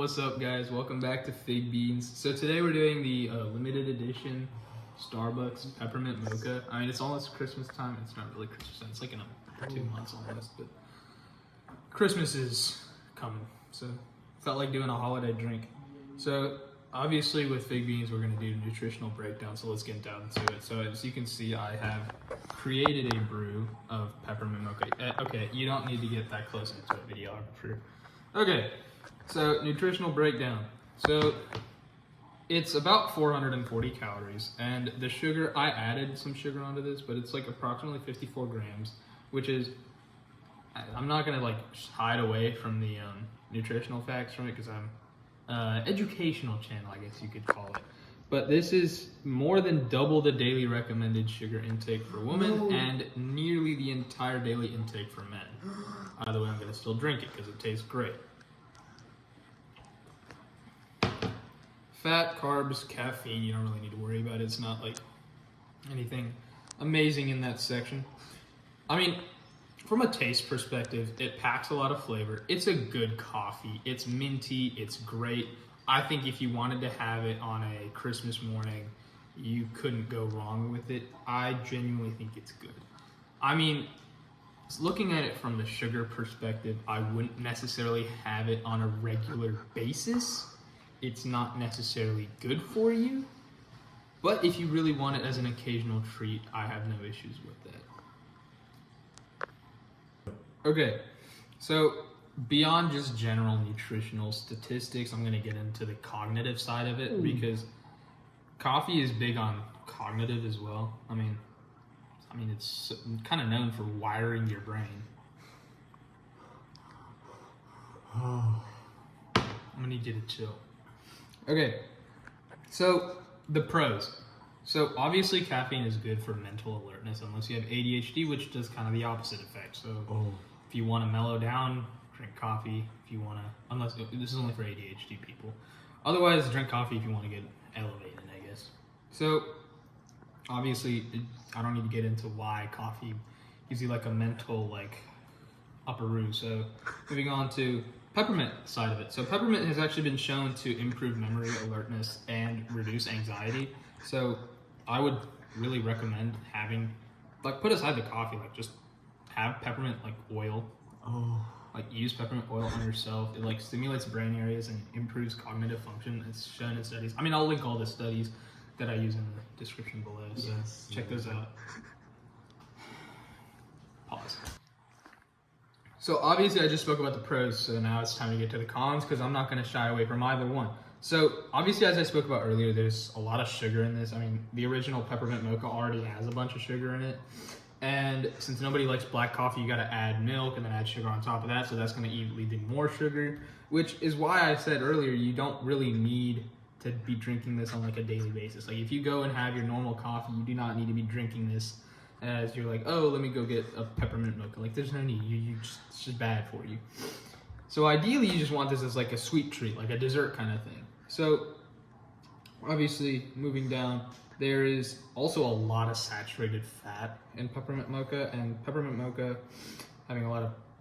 What's up, guys? Welcome back to Fig Beans. So today we're doing the limited edition Starbucks Peppermint Mocha. I mean, it's almost Christmas time. It's not really Christmas time. It's like in 2 months almost, but Christmas is coming. So felt like doing a holiday drink. So obviously with Fig Beans, we're going to do a nutritional breakdown. So let's get down to it. So as you can see, I have created a brew of peppermint mocha. Okay, you don't need to get that close into a videographer. Okay. So, nutritional breakdown. So, it's about 440 calories, and the sugar, I added some sugar onto this, but it's like approximately 54 grams, which is, I'm not gonna like hide away from the nutritional facts from it, because I'm educational channel, I guess you could call it. But this is more than double the daily recommended sugar intake for women, and nearly the entire daily intake for men. Either way, I'm gonna still drink it, because it tastes great. Fat, carbs, caffeine, you don't really need to worry about it. It's not like anything amazing in that section. I mean, from a taste perspective, it packs a lot of flavor. It's a good coffee. It's minty. It's great. I think if you wanted to have it on a Christmas morning, you couldn't go wrong with it. I genuinely think it's good. I mean, looking at it from the sugar perspective, I wouldn't necessarily have it on a regular basis. It's not necessarily good for you, but if you really want it as an occasional treat, I have no issues with that. Okay, so beyond just general nutritional statistics, I'm gonna get into the cognitive side of it because coffee is big on cognitive as well. I mean, it's kind of known for wiring your brain. I'm gonna need you to chill. Okay, so the pros. So obviously caffeine is good for mental alertness unless you have ADHD, which does kind of the opposite effect. So if you want to mellow down, drink coffee. If you want to, unless this is only for ADHD people. Otherwise, drink coffee if you want to get elevated, I guess. So obviously, I don't need to get into why coffee gives you like a mental upperoo. So moving on to peppermint side of it. So peppermint has actually been shown to improve memory, alertness, and reduce anxiety. So I would really recommend having, put aside the coffee, just have peppermint oil. Use peppermint oil on yourself. It stimulates brain areas and improves cognitive function. It's shown in studies. I mean, I'll link all the studies that I use in the description below. So check those out. Pause. So obviously I just spoke about the pros, so now it's time to get to the cons because I'm not going to shy away from either one. So obviously, as I spoke about earlier, there's a lot of sugar in this. I mean, the original peppermint mocha already has a bunch of sugar in it. And since nobody likes black coffee, you got to add milk and then add sugar on top of that. So that's going to lead to more sugar, which is why I said earlier, you don't really need to be drinking this on a daily basis. If you go and have your normal coffee, you do not need to be drinking this as you're let me go get a peppermint mocha. There's no need. It's just bad for you. So ideally, you just want this as a sweet treat, a dessert kind of thing. So obviously, moving down, there is also a lot of saturated fat in peppermint mocha, and peppermint mocha having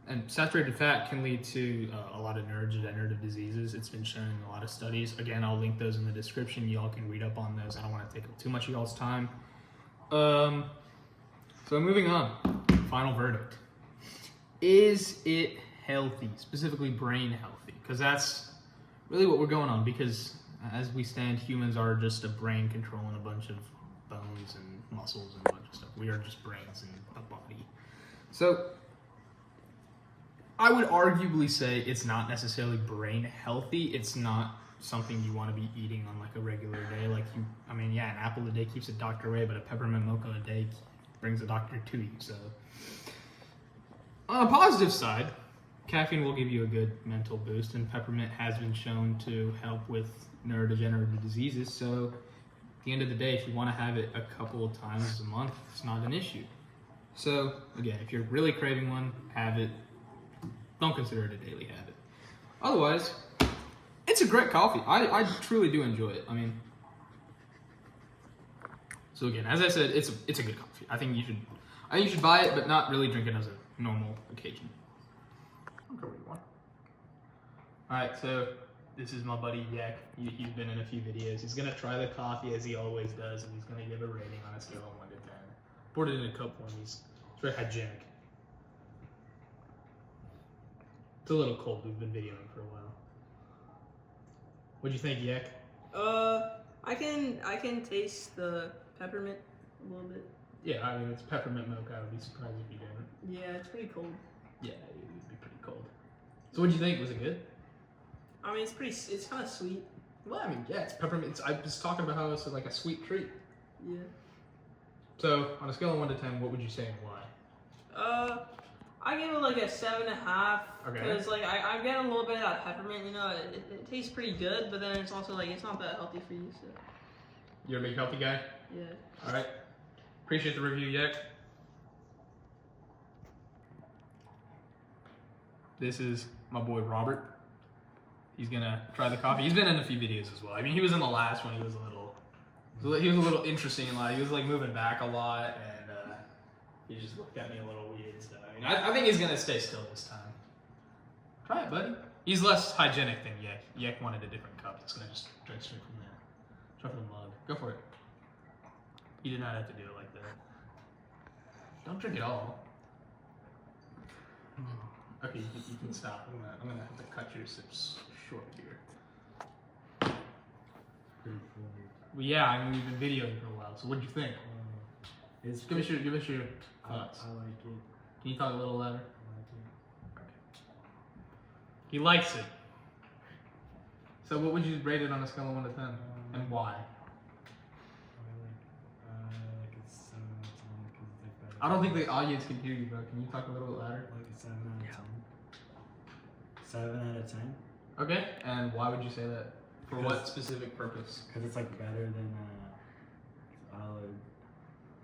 and saturated fat can lead to a lot of neurodegenerative diseases. It's been shown in a lot of studies. Again, I'll link those in the description. Y'all can read up on those. I don't want to take up too much of y'all's time. So moving on, final verdict. Is it healthy, specifically brain healthy? Because that's really what we're going on, because as we stand, humans are just a brain controlling a bunch of bones and muscles and a bunch of stuff. We are just brains and a body. So I would arguably say it's not necessarily brain healthy. It's not something you want to be eating on a regular day. An apple a day keeps a doctor away, but a peppermint mocha a day brings a doctor to you. So on a positive side, caffeine will give you a good mental boost, and peppermint has been shown to help with neurodegenerative diseases. So at the end of the day, if you want to have it a couple of times a month, it's not an issue. So again, if you're really craving one, have it. Don't consider it a daily habit. Otherwise, it's a great coffee. I truly do enjoy it. So again, as I said, it's a good coffee. I think you should buy it, but not really drink it as a normal occasion. Alright, so This is my buddy Yek. He's been in a few videos. He's gonna try the coffee as he always does, and he's gonna give a rating on a scale of 1 to 10. Poured it in a cup for him. It's very hygienic. It's a little cold. We've been videoing for a while. What'd you think, Yek? I can taste the peppermint a little bit. Yeah, I mean it's peppermint mocha. I would be surprised if you didn't. Yeah, it's pretty cold. Yeah, it would be pretty cold. So what'd you think? Was it good? I mean, it's kind of sweet. Well, I mean, yeah, it's peppermint. I was talking about how it's like a sweet treat. Yeah. So on a scale of 1 to 10, what would you say and why? I give it like a 7.5. Okay. Because like I'm getting a little bit of that peppermint. You know, it tastes pretty good, but then it's also like it's not that healthy for you. So. You're a big healthy guy? Yeah. All right. Appreciate the review, Yek. This is my boy Robert. He's gonna try the coffee. He's been in a few videos as well. I mean, he was in the last one. He was a little interesting. Like he was like moving back a lot, and he just looked at me a little weird and stuff. I mean, I think he's gonna stay still this time. Try it, buddy. He's less hygienic than Yek. Yek wanted a different cup. He's gonna just drink straight from there. Try from the mug. Go for it. You did not have to do it like that. Don't drink it all. Okay, you can stop. I'm gonna have to cut your sips short here. Well, yeah, I mean we've been videoing for a while. So what'd you think? Give us your thoughts. I like it. Can you talk a little louder? I like it. Okay. He likes it. So what would you rate it on a scale of 1 to 10, and why? Like a 7 out of 10 because it's like better. I don't think the audience can hear you, bro. Can you talk a little bit louder? Like a 7 out of 10. 7 out of 10. Okay. And why would you say that? For what specific purpose? Because it's like better than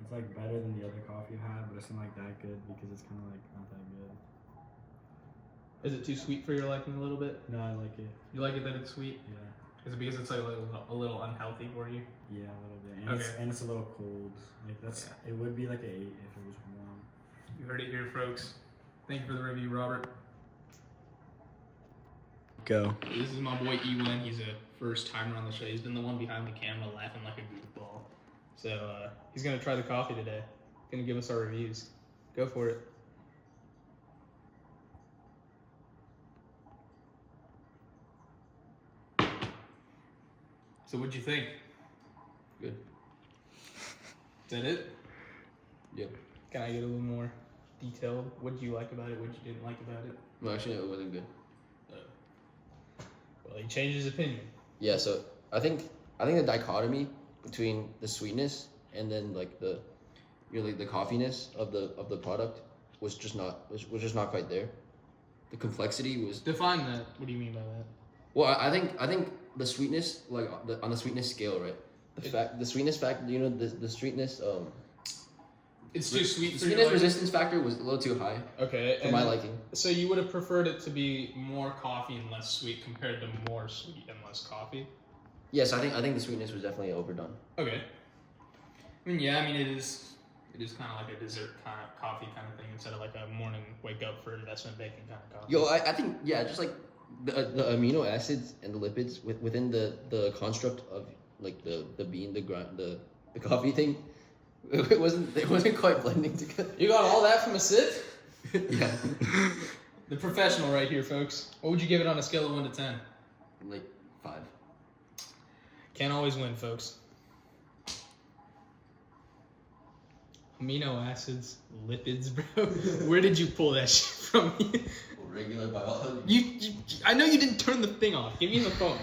it's like better than the other coffee I've had, but it's not like that good because it's kind of like not that good. Is it too sweet for your liking a little bit? No, I like it. You like it that it's sweet? Yeah. Is it because it's like a little unhealthy for you? Yeah, a little bit. And, Okay. it's a little cold. Like that's Yeah. It would be like an 8 if it was warm. You heard it here, folks. Thank you for the review, Robert. Go. This is my boy Ewan. He's a first timer on the show. He's been the one behind the camera laughing like a goofball. So he's gonna try the coffee today. Gonna give us our reviews. Go for it. So what'd you think? Good. Is that it? Yep. Can I get a little more detailed? What did you like about it? What you didn't like about it? Well, actually, it wasn't good. Well, he changed his opinion. Yeah, so I think the dichotomy between the sweetness and then like the like the coffeeness of the product was just not quite there. The complexity was. Define that. What do you mean by that? Well, I think the sweetness, like on the sweetness scale, right? The sweetness factor, the sweetness It's too sweet. The for your sweetness liking? resistance factor was a little too high Okay. for my liking. So you would have preferred it to be more coffee and less sweet compared to more sweet and less coffee? Yes, I think the sweetness was definitely overdone. Okay. I mean, yeah, it is kind of like a dessert kind of coffee kind of thing instead of like a morning wake up for investment banking kind of coffee. Yo, I think just like the amino acids and the lipids within the construct of like the bean, the coffee thing, it wasn't quite blending together. You got all that from a sip? Yeah. The professional right here, folks. What would you give it on a scale of 1 to 10? Like 5. Can't always win, folks. Amino acids, lipids, bro. Where did you pull that shit from? Regular biology. I know you didn't turn the thing off. Give me the phone.